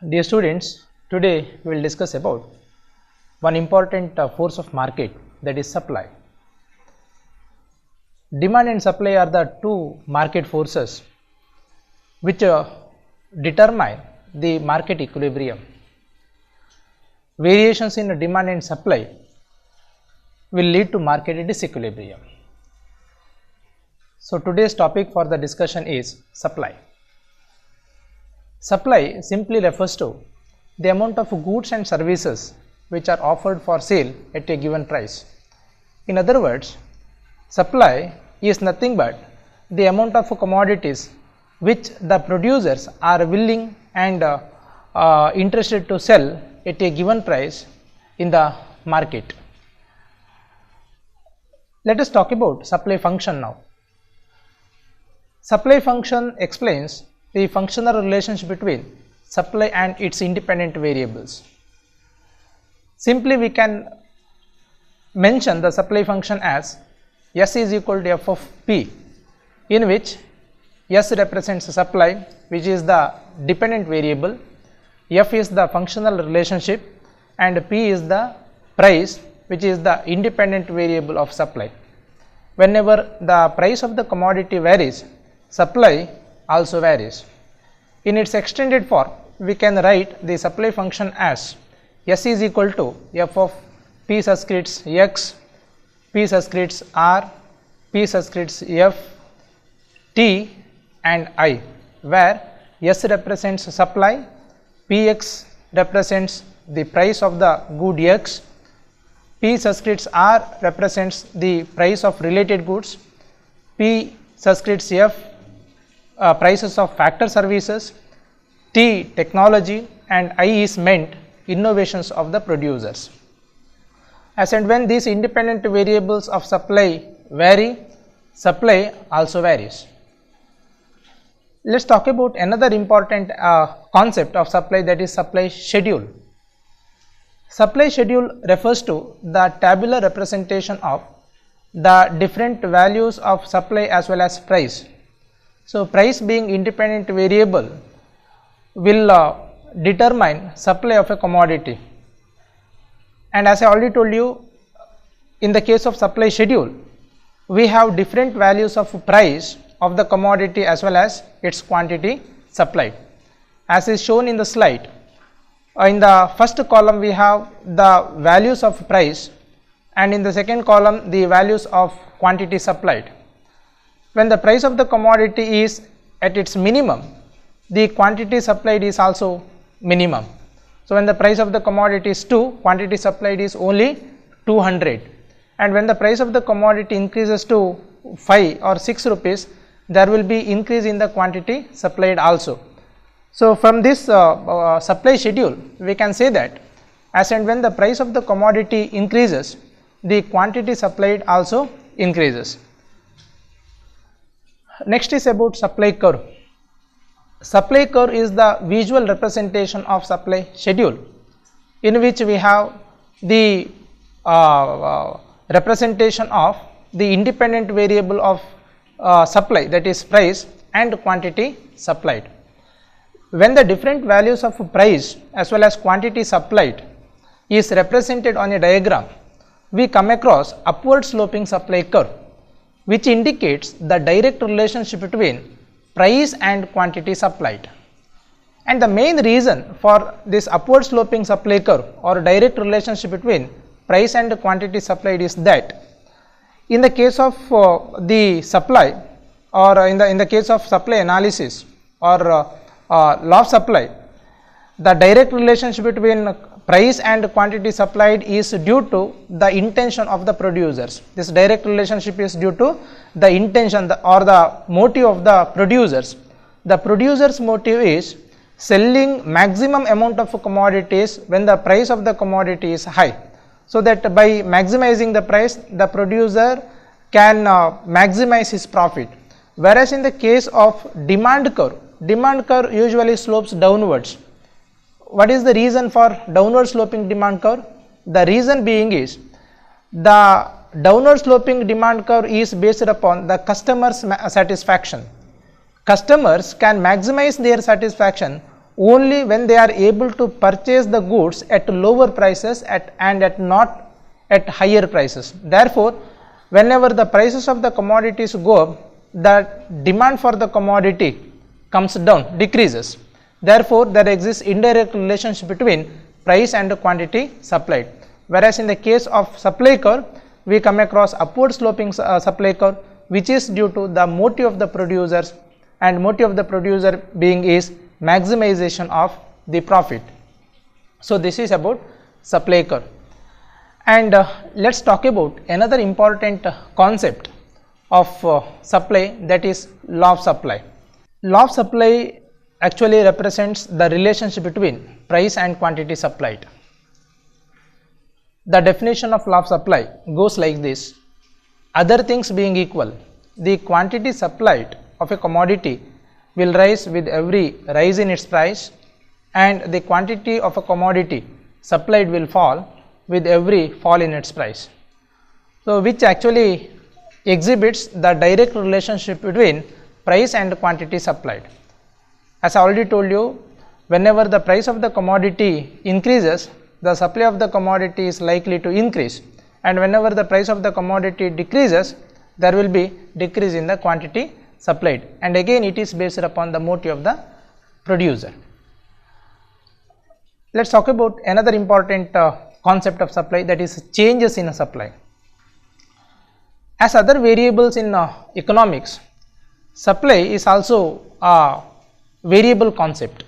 Dear students, today we will discuss about one important force of market, that is supply. Demand and supply are the two market forces which determine the market equilibrium. Variations in demand and supply will lead to market disequilibrium. So today's topic for the discussion is supply. Supply simply refers to the amount of goods and services which are offered for sale at a given price. In other words, supply is nothing but the amount of commodities which the producers are willing and interested to sell at a given price in the market. Let us talk about supply function now. Supply function explains the functional relationship between supply and its independent variables. Simply we can mention the supply function as S is equal to F of P, in which S represents supply, which is the dependent variable, F is the functional relationship, and P is the price, which is the independent variable of supply. Whenever the price of the commodity varies, supply also varies. In its extended form, we can write the supply function as S is equal to F of P subscripts X, P subscripts R, P subscripts F, T and I, where S represents supply, Px represents the price of the good X, P subscripts R represents the price of related goods, P subscripts F prices of factor services, T technology, and I is meant innovations of the producers. As and when these independent variables of supply vary, supply also varies. Let us talk about another important concept of supply, that is supply schedule. Supply schedule refers to the tabular representation of the different values of supply as well as price. So, price being independent variable will determine supply of a commodity, and as I already told you, in the case of supply schedule, we have different values of price of the commodity as well as its quantity supplied. As is shown in the slide, in the first column we have the values of price, and in the second column the values of quantity supplied. When the price of the commodity is at its minimum, the quantity supplied is also minimum. So, when the price of the commodity is 2, quantity supplied is only 200, and when the price of the commodity increases to 5 or 6 rupees, there will be increase in the quantity supplied also. So, from this supply schedule, we can say that as and when the price of the commodity increases, the quantity supplied also increases. Next is about supply curve. Supply curve is the visual representation of supply schedule, in which we have the representation of the independent variable of supply, that is price, and quantity supplied. When the different values of price as well as quantity supplied is represented on a diagram, we come across upward sloping supply curve, which indicates the direct relationship between price and quantity supplied. And the main reason for this upward sloping supply curve or direct relationship between price and quantity supplied is that in the case of the supply, or in the case of supply analysis or law of supply, the direct relationship between price and quantity supplied is due to the intention of the producers. This direct relationship is due to the intention or the motive of the producers. The producers' motive is selling maximum amount of commodities when the price of the commodity is high, so that by maximizing the price, the producer can maximize his profit. Whereas in the case of demand curve usually slopes downwards. What is the reason for downward sloping demand curve? The reason being is the downward sloping demand curve is based upon the customer's satisfaction. Customers can maximize their satisfaction only when they are able to purchase the goods at lower prices and not at higher prices. Therefore, whenever the prices of the commodities go up, the demand for the commodity comes down, decreases. Therefore, there exists indirect relationship between price and quantity supplied. Whereas in the case of supply curve, we come across upward sloping supply curve, which is due to the motive of the producers, and motive of the producer being is maximization of the profit. So this is about supply curve. And let's talk about another important concept of supply, that is law of supply. Law of supply actually represents the relationship between price and quantity supplied. The definition of law of supply goes like this: other things being equal, the quantity supplied of a commodity will rise with every rise in its price, and the quantity of a commodity supplied will fall with every fall in its price. So which actually exhibits the direct relationship between price and quantity supplied. As I already told you, whenever the price of the commodity increases, the supply of the commodity is likely to increase, and whenever the price of the commodity decreases, there will be decrease in the quantity supplied, and again it is based upon the motive of the producer. Let us talk about another important concept of supply, that is changes in a supply. As other variables in economics, supply is also a variable concept.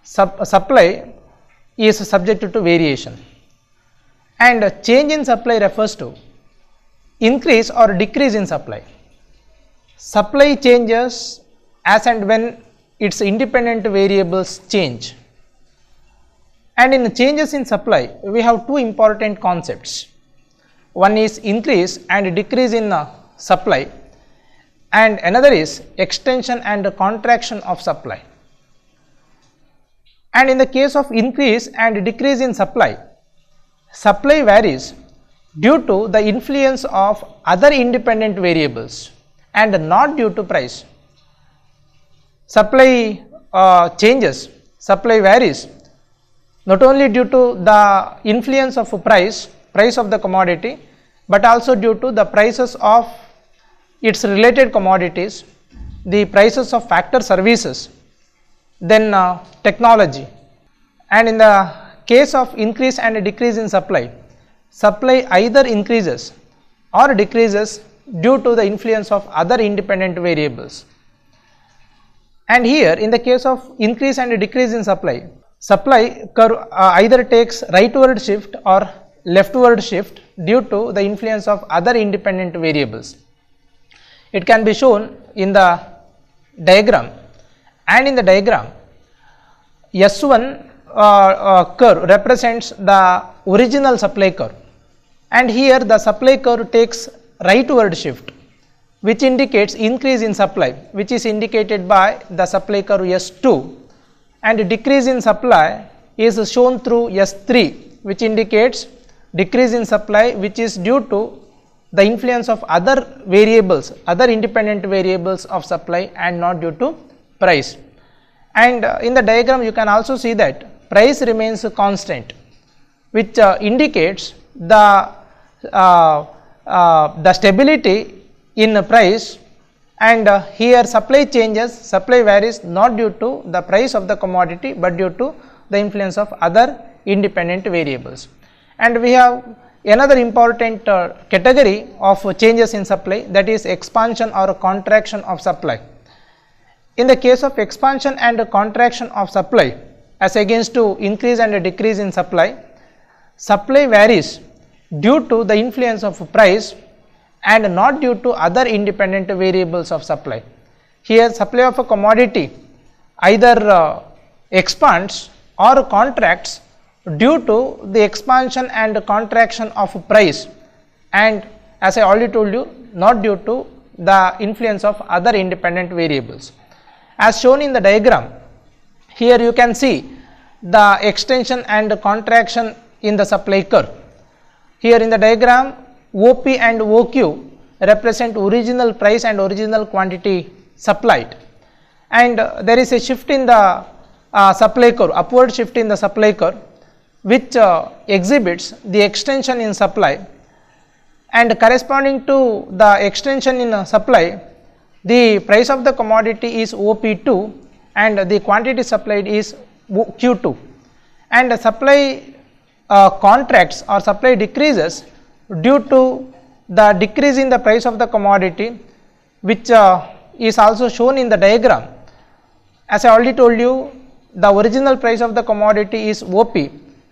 Supply is subject to variation, and change in supply refers to increase or decrease in supply. Supply changes as and when its independent variables change. And in changes in supply, we have two important concepts. One is increase and decrease in supply, and another is extension and contraction of supply. And in the case of increase and decrease in supply, supply varies due to the influence of other independent variables and not due to price. Supply changes, supply varies not only due to the influence of price of the commodity, but also due to the prices of its related commodities, the prices of factor services, then technology. And in the case of increase and decrease in supply, supply either increases or decreases due to the influence of other independent variables. And here in the case of increase and decrease in supply, supply curve either takes rightward shift or leftward shift due to the influence of other independent variables. It can be shown in the diagram, and in the diagram S1 curve represents the original supply curve, and here the supply curve takes rightward shift, which indicates increase in supply, which is indicated by the supply curve S2, and decrease in supply is shown through S3, which indicates decrease in supply, which is due to the influence of other variables, other independent variables of supply and not due to price. And in the diagram you can also see that price remains constant, which indicates the stability in price, and here supply changes, supply varies not due to the price of the commodity, but due to the influence of other independent variables. And we have another important category of changes in supply, that is expansion or contraction of supply. In the case of expansion and contraction of supply as against to increase and decrease in supply, supply varies due to the influence of price and not due to other independent variables of supply. Here supply of a commodity either expands or contracts due to the expansion and contraction of price, and as I already told you, not due to the influence of other independent variables. As shown in the diagram, here you can see the extension and contraction in the supply curve. Here in the diagram, OP and OQ represent original price and original quantity supplied, and there is a shift in the supply curve, upward shift in the supply curve, which exhibits the extension in supply, and corresponding to the extension in supply, the price of the commodity is OP2 and the quantity supplied is Q2, and the supply contracts or supply decreases due to the decrease in the price of the commodity, which is also shown in the diagram. As I already told you, the original price of the commodity is OP.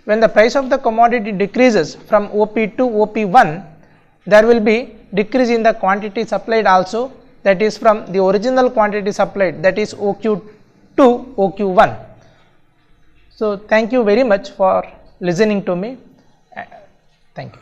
When the price of the commodity decreases from OP to OP1, there will be decrease in the quantity supplied also, that is from the original quantity supplied, that is OQ to OQ1. So, thank you very much for listening to me. Thank you.